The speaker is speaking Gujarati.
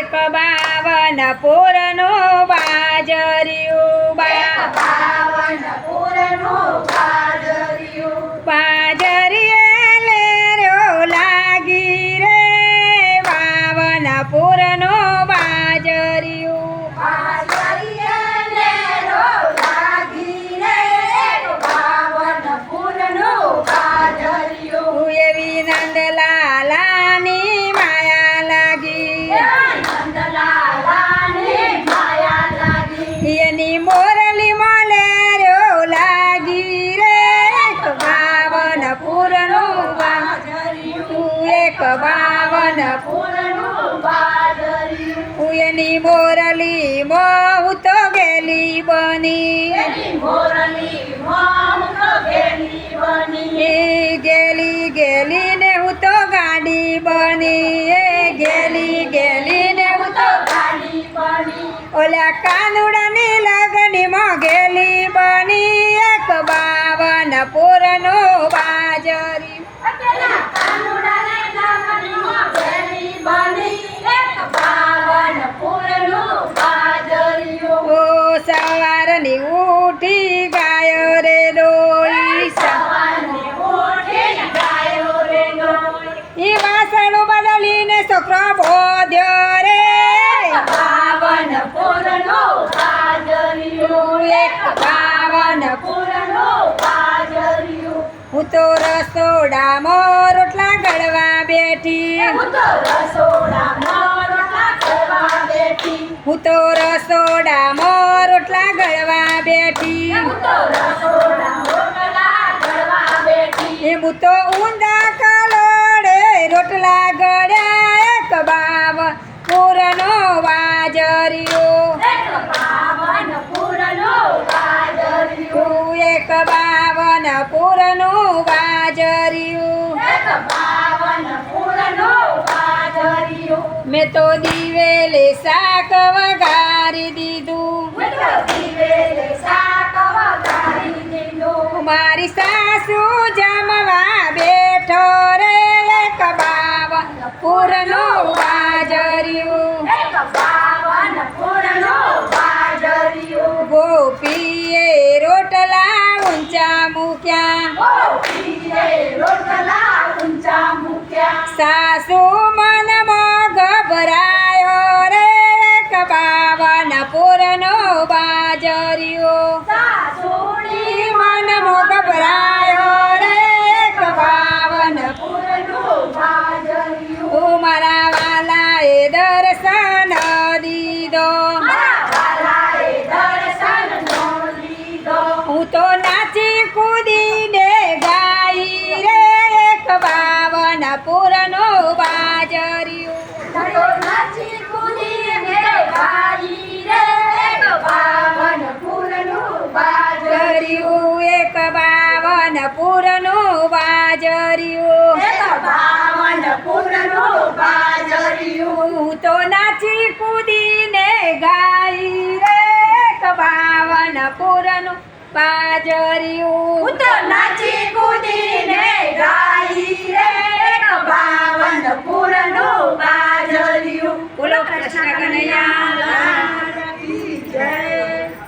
એક 52 પૂરનો બાજરિયું બાજરીએ લેર્યો લાગી રે 52 પૂરનો બાજરિયું એવી નંદલાલાની માયા લાગી એની મોરલી મલેર્યો લાગી રે 52 પૂરનું બાજરિયું એક 52 એની મોરલી મોહ તો ગેલી બની ગેલી ગેલી ને હું તો ગાડી બની ગેલી ને હું તો ગાડી બની ઓલા કાનુડાની લગનીમાં ગેલી બની એક 52 પૂરનો બાજરી ઓ સવારની ઉઠી ગાયો રે ડોળી ઈ વાસણું બદલીને છોકરો બોધ્યો રે 52 પૂરનો બાજરિયું એક 52 પૂરનો બાજરિયું હું તો રસોડામાં રોટલા ઘડવા બેઠી હું તો રસોડામાં રોટલા ઘડવા બેઠી હું તો ઊંડા કલોડે રોટલા ગળ્યા એક 52 પૂરનો બાજરિયો એક 52 પૂરનું બાજરિયું મેં તો દિવેલે શાક વઘારી દીધું મારી સાસુ જમવા બેઠો રે એક 52 પૂરનું બાજરિયું ગોપીએ રોટલા ઊંચા મૂક્યા સાસુ મનમાં ગભરાયો રે એક 52 પૂરનો બાજરિયો મનમાં ગભરાયો રે એક 52 મારા વાલાએ દર્શન દીધો હું તો નાચી કૂદીને ગાઈ રે એક 52 પૂરનો બાજરિયું એક 52 પૂરનું બાજરિયું હું તો નાચી કૂદીને ગાઈ રે એક 52 પૂરનું બાજરિયું હું તો નાચી કૂદીને ગાઈ રે 52 પૂરનું બાજરિયું બોલો કૃષ્ણ કનૈયા જય